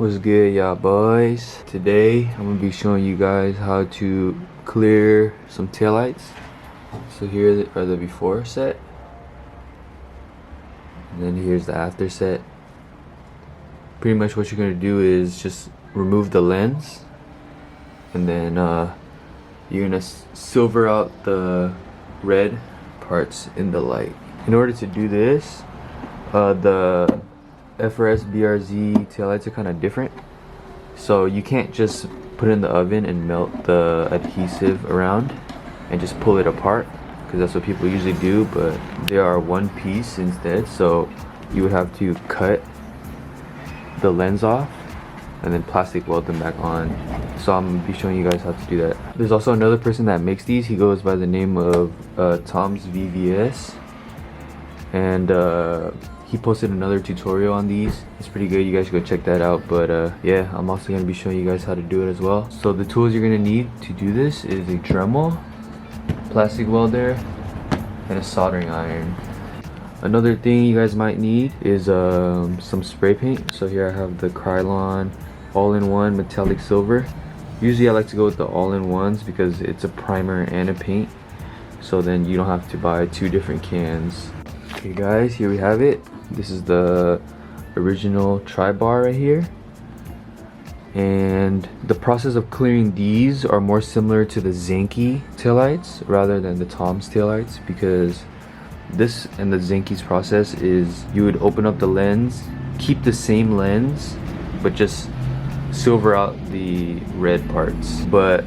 What's good, y'all boys? Today I'm gonna be showing you guys how to clear some taillights. So here are the before set, and then here's the after set. Pretty much what you're gonna do is just remove the lens, and then you're gonna silver out the red parts in the light. In order to do this, the FRS BRZ taillights are kind of different, so you can't just put it in the oven and melt the adhesive around and just pull it apart, because that's what people usually do, but they are one piece instead. So you would have to cut the lens off and then plastic weld them back on. So I'm gonna be showing you guys how to do that. There's also another person that makes these. He goes by the name of Tom's VVS, and he posted another tutorial on these. It's pretty good, you guys should go check that out. But yeah, I'm also going to be showing you guys how to do it as well. So the tools you're going to need to do this is a Dremel, plastic welder, and a soldering iron. Another thing you guys might need is some spray paint. So here I have the Krylon all-in-one metallic silver. Usually I like to go with the all-in-ones because it's a primer and a paint, so then you don't have to buy two different cans. Okay guys, here we have it. This is the original tri-bar right here, and the process of clearing these are more similar to the Zenki taillights rather than the Tom's taillights, because this and the Zenki's process is you would open up the lens, keep the same lens, but just silver out the red parts. But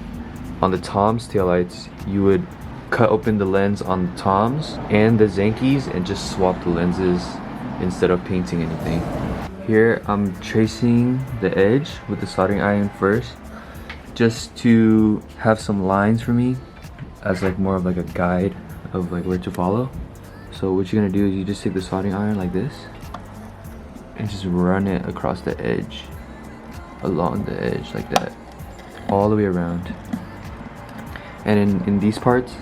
on the Tom's taillights, you would cut open the lens on the Tom's and the Zenki's and just swap the lenses instead of painting anything. Here I'm tracing the edge with the soldering iron first, just to have some lines for me as like more of like a guide of like where to follow. So what you're gonna do is you just take the soldering iron like this and just run it across the edge, along the edge like that, all the way around. And in these parts,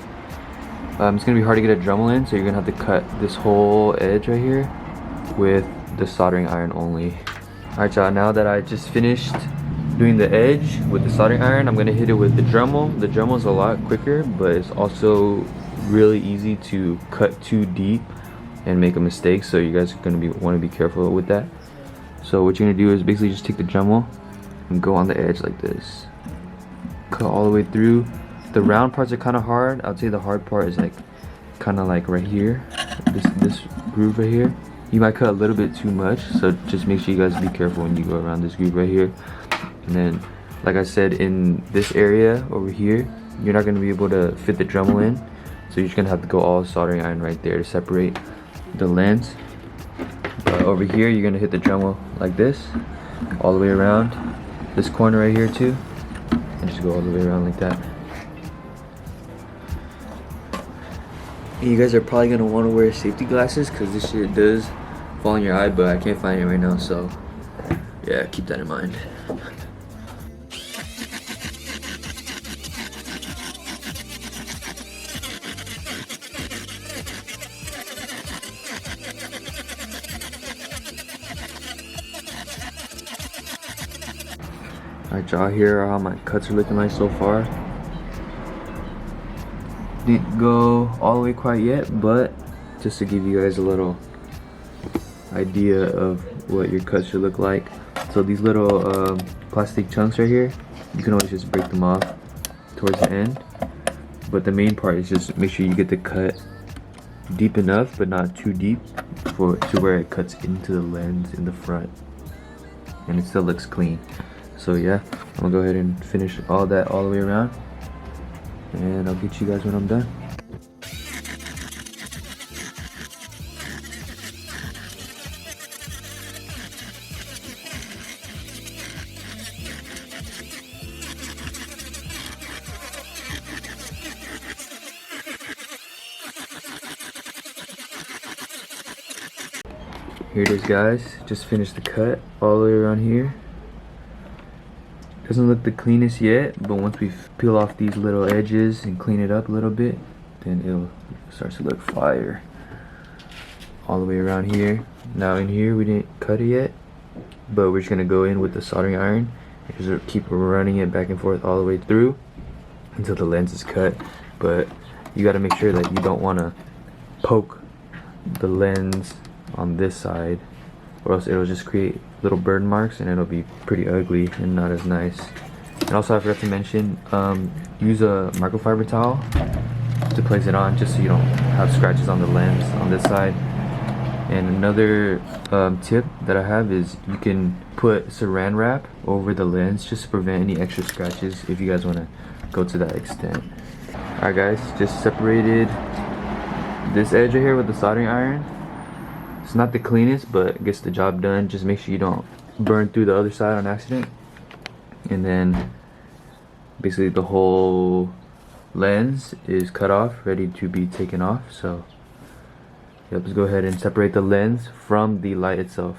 it's gonna be hard to get a Dremel in, so you're gonna have to cut this whole edge right here with the soldering iron only. Alright y'all, now that I just finished doing the edge with the soldering iron, I'm gonna hit it with the Dremel. The Dremel is a lot quicker, but it's also really easy to cut too deep and make a mistake, so you guys are gonna want to be careful with that. So what you're gonna do is basically just take the Dremel and go on the edge like this, cut all the way through. The round parts are kind of hard. I'd say the hard part is like kind of like right here, this groove right here. You might cut a little bit too much, so just make sure you guys be careful when you go around this groove right here. And then, like I said, in this area over here, you're not going to be able to fit the Dremel in, so you're just going to have to go all soldering iron right there to separate the lens. But over here, you're going to hit the Dremel like this, all the way around this corner right here too, and just go all the way around like that. You guys are probably gonna want to wear safety glasses because this shit does fall in your eye, but I can't find it right now, so yeah, keep that in mind. Alright y'all, here are how my cuts are looking like so far. Didn't go all the way quite yet, but just to give you guys a little idea of what your cuts should look like. So these little plastic chunks right here, you can always just break them off towards the end, but the main part is just make sure you get the cut deep enough but not too deep to where it cuts into the lens in the front and it still looks clean. So yeah, I'm gonna go ahead and finish all that all the way around, and I'll get you guys when I'm done. Here it is guys, just finished the cut all the way around here. Doesn't look the cleanest yet, but once we peel off these little edges and clean it up a little bit, then it starts to look fire. All the way around here. Now in here we didn't cut it yet, but we're just gonna go in with the soldering iron and just keep running it back and forth all the way through until the lens is cut. But you got to make sure that you don't want to poke the lens on this side, or else it'll just create little burn marks and it'll be pretty ugly and not as nice. And also, I forgot to mention, use a microfiber towel to place it on, just so you don't have scratches on the lens on this side. And another tip that I have is you can put saran wrap over the lens just to prevent any extra scratches if you guys want to go to that extent. Alright guys, just separated this edge right here with the soldering iron. It's not the cleanest, but it gets the job done. Just make sure you don't burn through the other side on accident. And then basically the whole lens is cut off, ready to be taken off. So yep, let's go ahead and separate the lens from the light itself.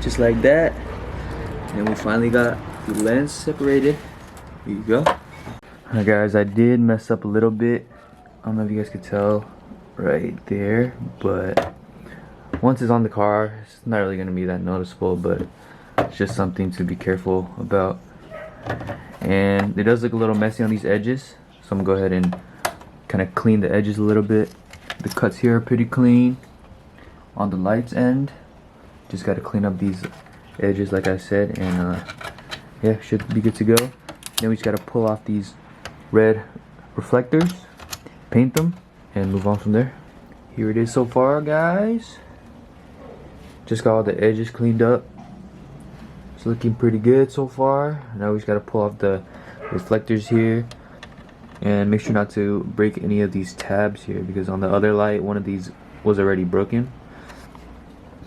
Just like that. And we finally got the lens separated. Here you go. Alright guys, I did mess up a little bit. I don't know if you guys could tell right there, but once it's on the car, it's not really going to be that noticeable, but it's just something to be careful about. And it does look a little messy on these edges, so I'm going to go ahead and kind of clean the edges a little bit. The cuts here are pretty clean. On the lights end, just got to clean up these edges like I said, and yeah, should be good to go. Then we just got to pull off these red reflectors, paint them, and move on from there. Here it is so far, guys. Just got all the edges cleaned up. It's looking pretty good so far. Now we just gotta pull off the reflectors here and make sure not to break any of these tabs here, because on the other light one of these was already broken.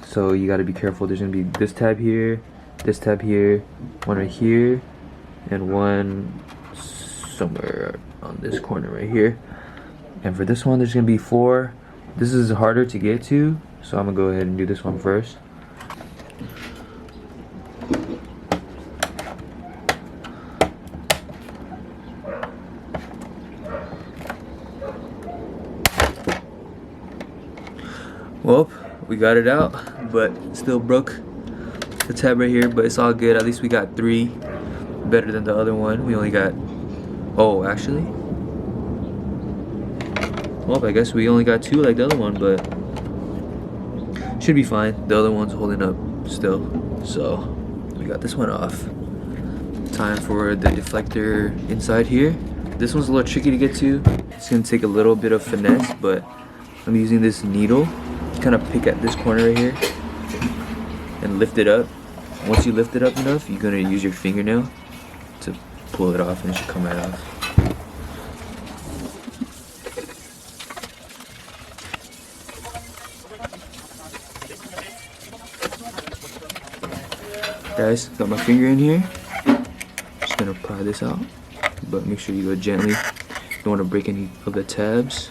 So you gotta be careful. There's gonna be this tab here, one right here, and one somewhere on this corner right here. And for this one there's gonna be 4. This is harder to get to, so I'm gonna go ahead and do this one first. Well, we got it out, but still broke the tab right here, but it's all good. At least we got 3, better than the other one. We only got, oh actually, well, I guess we only got 2 like the other one, but should be fine. The other one's holding up still, so we got this one off. Time for the deflector inside here. This one's a little tricky to get to. It's gonna take a little bit of finesse, but I'm using this needle to kind of pick at this corner right here and lift it up. Once you lift it up enough, you're gonna use your fingernail to pull it off, and it should come right off. Guys, got my finger in here. Just gonna pry this out, but make sure you go gently. Don't want to break any of the tabs.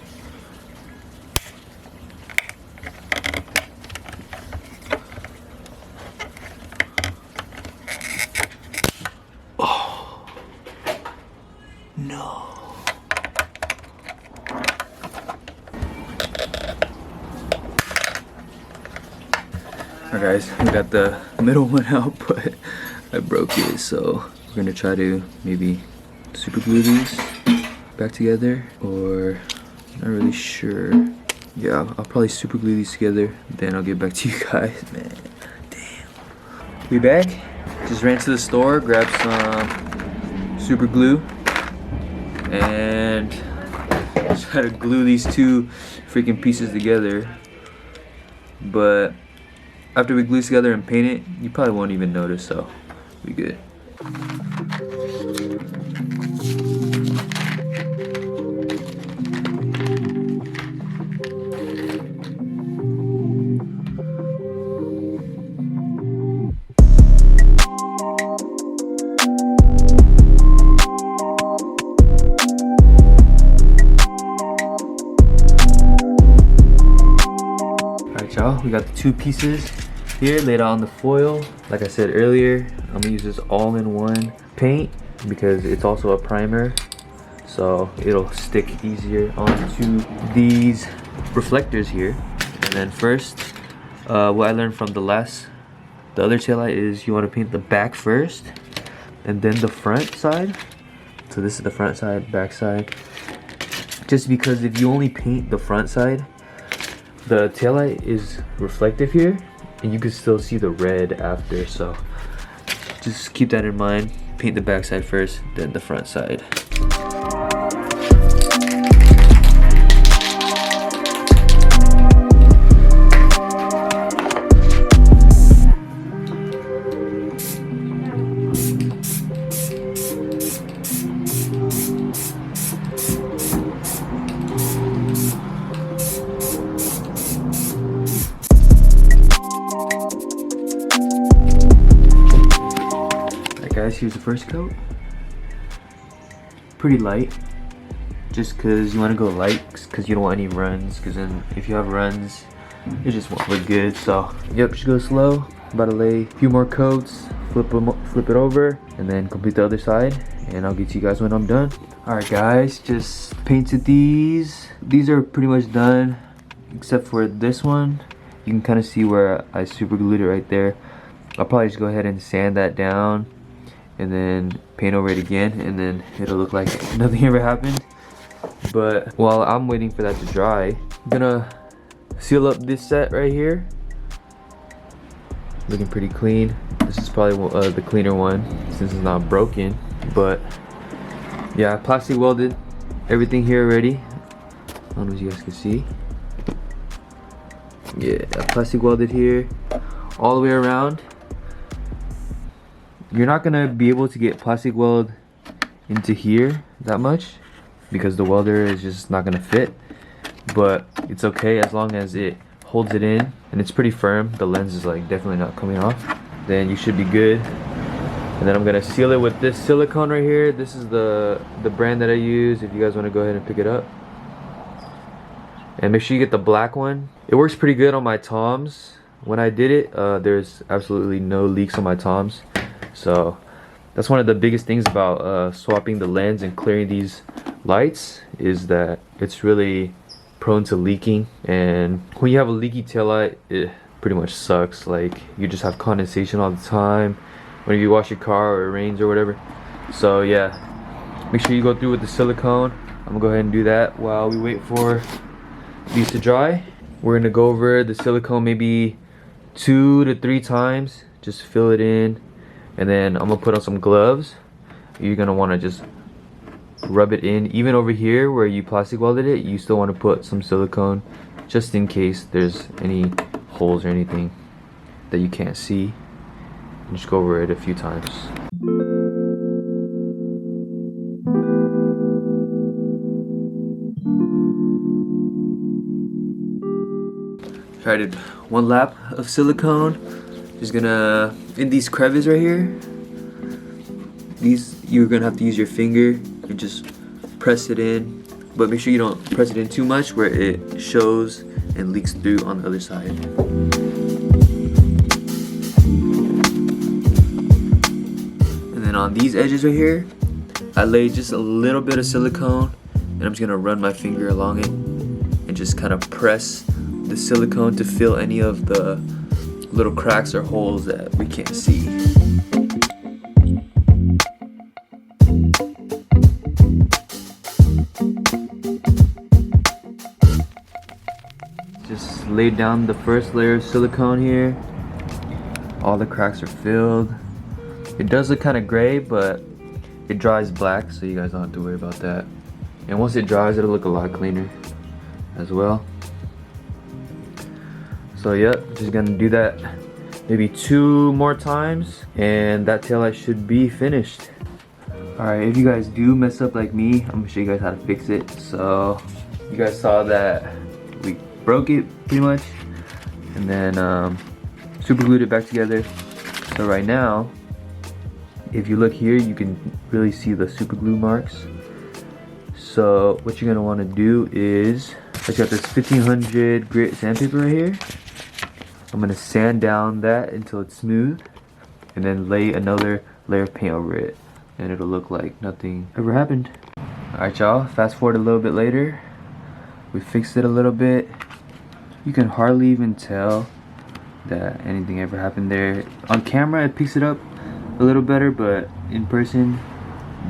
Oh no! Alright guys, we got the middle one out, but I broke it, so we're gonna try to maybe super glue these back together, or not really sure. Yeah, I'll probably super glue these together, then I'll get back to you guys. Man, damn. We back. Just ran to the store, grabbed some super glue, and try to glue these 2 freaking pieces together. But after we glue it together and paint it, you probably won't even notice, so we good. Alright y'all, we got the 2 pieces here laid out on the foil. Like I said earlier, I'm gonna use this all-in-one paint because it's also a primer, so it'll stick easier onto these reflectors here. And then first, what I learned from the other taillight is you want to paint the back first and then the front side. So this is the front side, back side. Just because if you only paint the front side, the taillight is reflective here and you can still see the red after. So just keep that in mind. Paint the back side first, then the front side. Guys, here's the first coat. Pretty light, just because you want to go light because you don't want any runs, because then if you have runs it just won't look good. So yep, just go slow. About to lay a few more coats, flip it over, and then complete the other side, and I'll get to you guys when I'm done. Alright guys, just painted these are pretty much done except for this one. You can kind of see where I super glued it right there. I'll probably just go ahead and sand that down and then paint over it again, and then it'll look like nothing ever happened. But while I'm waiting for that to dry, I'm gonna seal up this set right here. Looking pretty clean. This is probably the cleaner one since it's not broken. But yeah, plastic welded everything here already. I don't know if you guys can see. Yeah, plastic welded here all the way around. You're not gonna be able to get plastic weld into here that much because the welder is just not gonna fit, but it's okay as long as it holds it in and it's pretty firm. The lens is like definitely not coming off. Then you should be good. And then I'm gonna seal it with this silicone right here. This is the brand that I use if you guys want to go ahead and pick it up. And make sure you get the black one. It works pretty good on my toms. When I did it, there's absolutely no leaks on my toms. So that's one of the biggest things about swapping the lens and clearing these lights, is that it's really prone to leaking. And when you have a leaky taillight, it pretty much sucks. Like, you just have condensation all the time when you wash your car or it rains or whatever. So yeah, make sure you go through with the silicone. I'm gonna go ahead and do that while we wait for these to dry. We're gonna go over the silicone maybe 2 to 3 times, just fill it in. And then I'm gonna put on some gloves. You're gonna wanna just rub it in. Even over here where you plastic welded it, you still wanna put some silicone just in case there's any holes or anything that you can't see. And just go over it a few times. Tried 1 lap of silicone. Just gonna, in these crevices right here, these you're gonna have to use your finger and just press it in, but make sure you don't press it in too much where it shows and leaks through on the other side. And then on these edges right here, I laid just a little bit of silicone, and I'm just gonna run my finger along it and just kind of press the silicone to fill any of the little cracks or holes that we can't see. Just laid down the first layer of silicone here. All the cracks are filled. It does look kind of gray, but it dries black, so you guys don't have to worry about that. And once it dries, it'll look a lot cleaner as well. So yep, just gonna do that maybe 2 more times and that taillight should be finished. Alright, if you guys do mess up like me, I'm gonna show you guys how to fix it. So you guys saw that we broke it pretty much and then super glued it back together. So right now, if you look here, you can really see the super glue marks. So what you're gonna wanna do is, I got this 1500 grit sandpaper right here. I'm gonna sand down that until it's smooth and then lay another layer of paint over it. and it'll look like nothing ever happened. Alright y'all, fast forward a little bit later. We fixed it a little bit. You can hardly even tell that anything ever happened there. On camera it picks it up a little better, but in person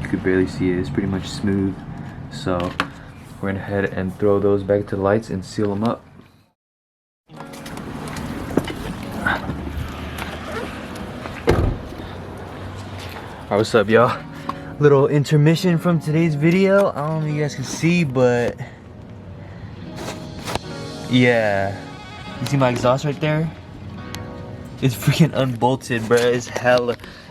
you could barely see it. It's pretty much smooth. So we're gonna head and throw those back to the lights and seal them up. Alright, what's up y'all? Little intermission from today's video. I don't know if you guys can see, but yeah, you see my exhaust right there? It's freaking unbolted, bruh.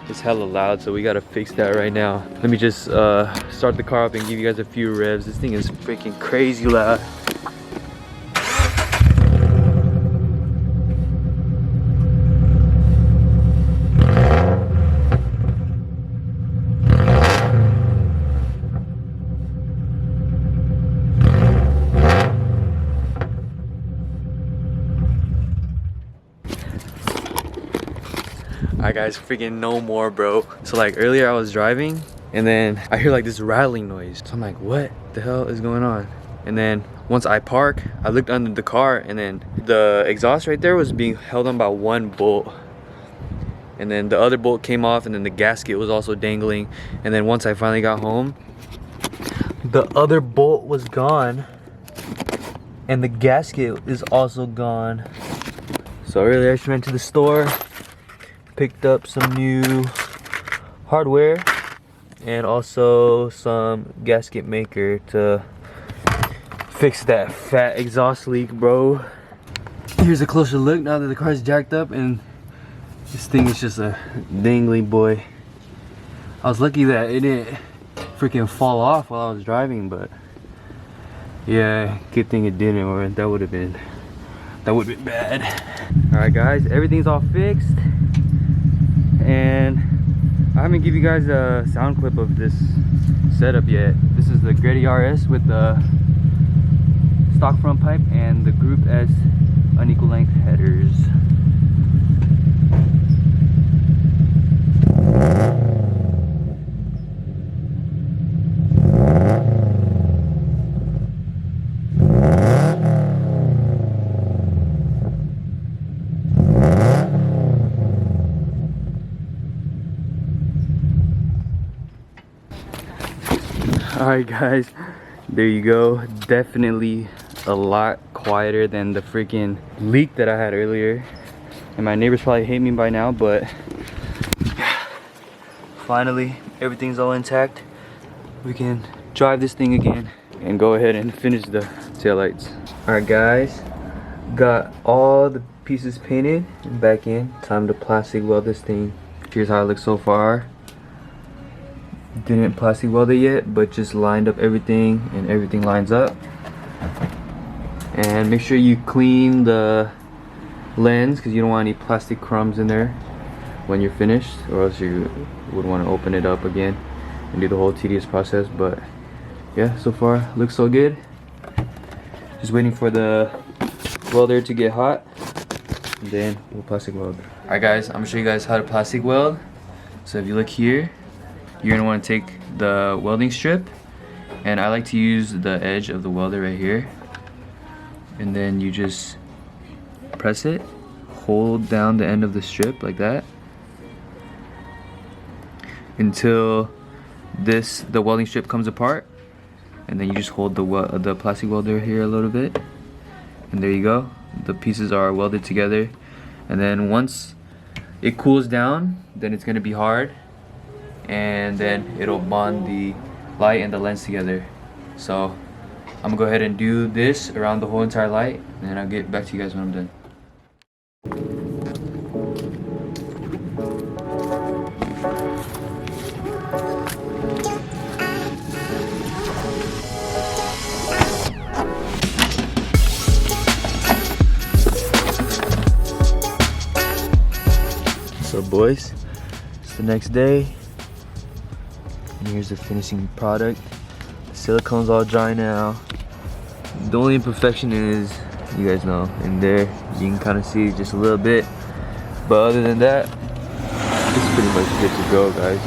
It's hella loud, so we gotta fix that right now. Let me just start the car up and give you guys a few revs. This thing is freaking crazy loud. Alright guys, freaking no more, bro. So like earlier I was driving and then I hear like this rattling noise. So I'm like, what the hell is going on? And then once I park, I looked under the car and then the exhaust right there was being held on by one bolt. And then the other bolt came off and then the gasket was also dangling. And then once I finally got home, the other bolt was gone and the gasket is also gone. So earlier I just went to the store, picked up some new hardware and also some gasket maker to fix that fat exhaust leak, bro. Here's a closer look now that the car's jacked up and this thing is just a dangly boy. I was lucky that it didn't freaking fall off while I was driving, but yeah, good thing it didn't, or that would have been bad. Alright guys, everything's all fixed. And I haven't give you guys a sound clip of this setup yet. This is the BRZ with the stock front pipe and the Group S unequal length headers. Alright guys, there you go. Definitely a lot quieter than the freaking leak that I had earlier. And my neighbors probably hate me by now, but finally everything's all intact. We can drive this thing again and go ahead and finish the taillights. Alright guys, got all the pieces painted and back in. Time to plastic weld this thing. Here's how it looks so far. Didn't plastic weld it yet, but just lined up everything and everything lines up. And make sure you clean the lens because you don't want any plastic crumbs in there when you're finished, or else you would want to open it up again and do the whole tedious process. But yeah, so far looks so good. Just waiting for the welder to get hot and then we'll plastic weld. Alright guys, I'm gonna show you guys how to plastic weld. So if you look here, you're gonna want to take the welding strip, and I like to use the edge of the welder right here, and then you just press it, hold down the end of the strip like that until the welding strip comes apart, and then you just hold the plastic welder here a little bit, and there you go. The pieces are welded together, and then once it cools down, then it's gonna be hard, and then it'll bond the light and the lens together. So I'm gonna go ahead and do this around the whole entire light, and then I'll get back to you guys when I'm done. So boys, it's the next day. And here's the finishing product. The silicone's all dry now. The only imperfection is, you guys know, in there you can kind of see just a little bit, but other than that, it's pretty much good to go, guys.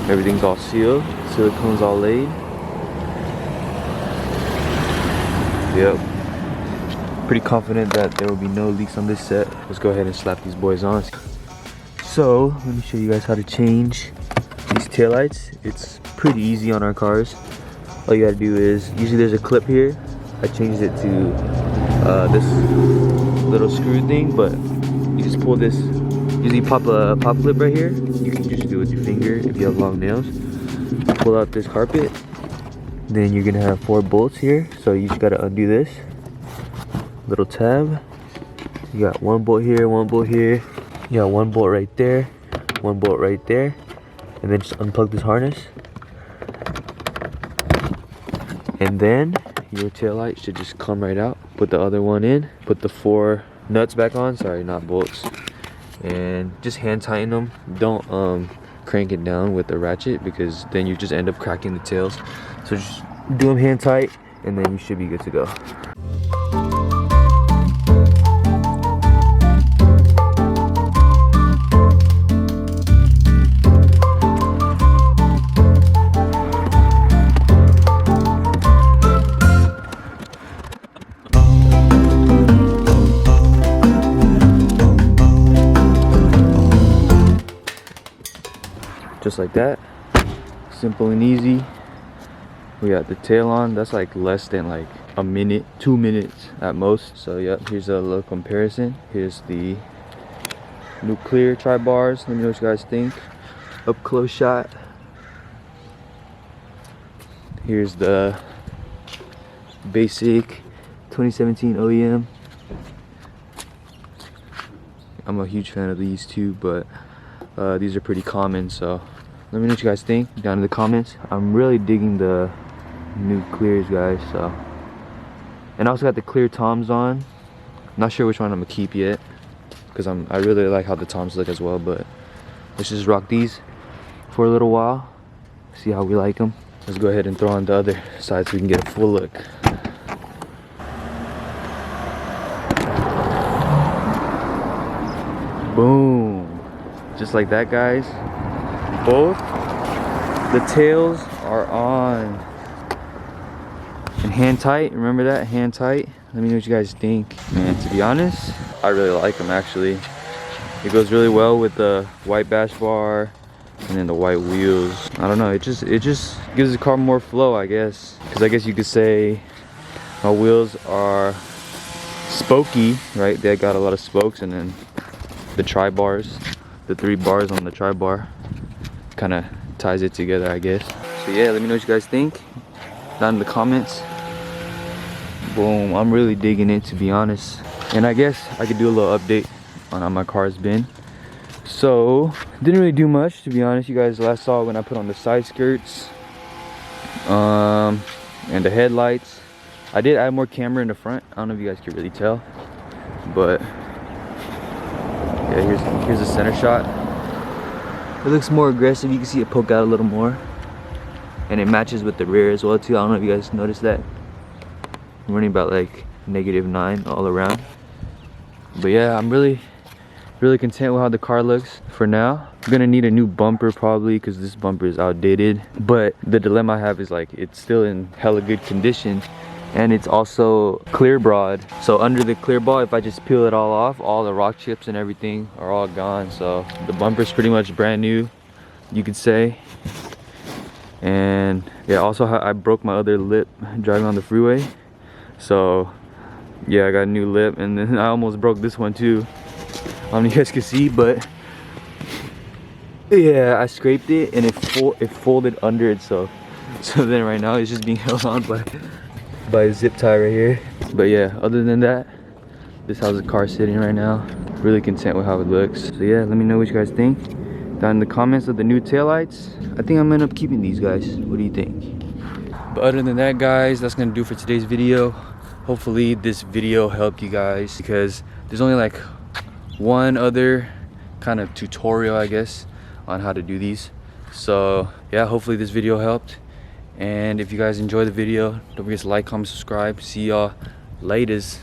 Everything's all sealed. Silicone's all laid. Yep. Pretty confident that there will be no leaks on this set. Let's go ahead and slap these boys on. So let me show you guys how to change these taillights. It's pretty easy on our cars. All you gotta do is, usually there's a clip here. I changed it to this little screw thing, but you just pull this. Usually pop a pop clip right here. You can just do it with your finger if you have long nails. Pull out this carpet. Then you're gonna have 4 bolts here. So you just gotta undo this little tab. You got 1 bolt here, 1 bolt here. You got 1 bolt right there, 1 bolt right there, and then just unplug this harness. And then your tail light should just come right out. Put the other one in, put the 4 nuts back on, sorry, not bolts, and just hand tighten them. Don't crank it down with the ratchet, because then you just end up cracking the tails. So just do them hand tight, and then you should be good to go. Just like that, simple and easy. We got the tail on. That's like less than like a minute, 2 minutes at most. So yep, here's a little comparison. Here's the new clear tri-bars. Let me know what you guys think. Up close shot. Here's the basic 2017 OEM. I'm a huge fan of these too, but these are pretty common, so let me know what you guys think down in the comments. I'm really digging the new clears, guys. So, and I also got the clear toms on. Not sure which one I'm gonna keep yet, because I really like how the toms look as well. But let's just rock these for a little while, see how we like them. Let's go ahead and throw on the other side so we can get a full look. Boom. Just like that, guys. Both the tails are on. And hand tight, remember that? Hand tight. Let me know what you guys think. Man, to be honest, I really like them actually. It goes really well with the white bash bar and then the white wheels. I don't know, it just gives the car more flow, I guess. Because I guess you could say my wheels are spokey, right? They got a lot of spokes, and then the tri-bars, the 3 bars on the tri-bar kind of ties it together, I guess. So yeah, let me know what you guys think down in the comments. Boom, I'm really digging it, to be honest. And I guess I could do a little update on how my car's been. So didn't really do much, to be honest. You guys last saw when I put on the side skirts and the headlights. I did add more camera in the front. I don't know if you guys can really tell, but yeah, here's the center shot. It looks more aggressive. You can see it poke out a little more, and it matches with the rear as well too. I don't know if you guys noticed that. I'm running about like -9 all around. But yeah, I'm really content with how the car looks for now. I'm gonna need a new bumper probably, because this bumper is outdated. But the dilemma I have is like, it's still in hella good condition, and it's also clear broad. So under the clear ball, if I just peel it all off, all the rock chips and everything are all gone. So the bumper's pretty much brand new, you could say. And yeah, also I broke my other lip driving on the freeway. So yeah, I got a new lip, and then I almost broke this one too. I don't know if you guys can see, but yeah, I scraped it and it folded under it. So then right now it's just being held on by a zip tie right here. But yeah, other than that, this is how the car's sitting right now. Really content with how it looks. So yeah, let me know what you guys think down in the comments of the new taillights. I think I'm gonna end up keeping these, guys. What do you think? But other than that, guys, that's gonna do for today's video. Hopefully this video helped you guys, because there's only like one other kind of tutorial, I guess, on how to do these. So yeah, hopefully this video helped. And if you guys enjoyed the video, don't forget to like, comment, subscribe. See y'all laters.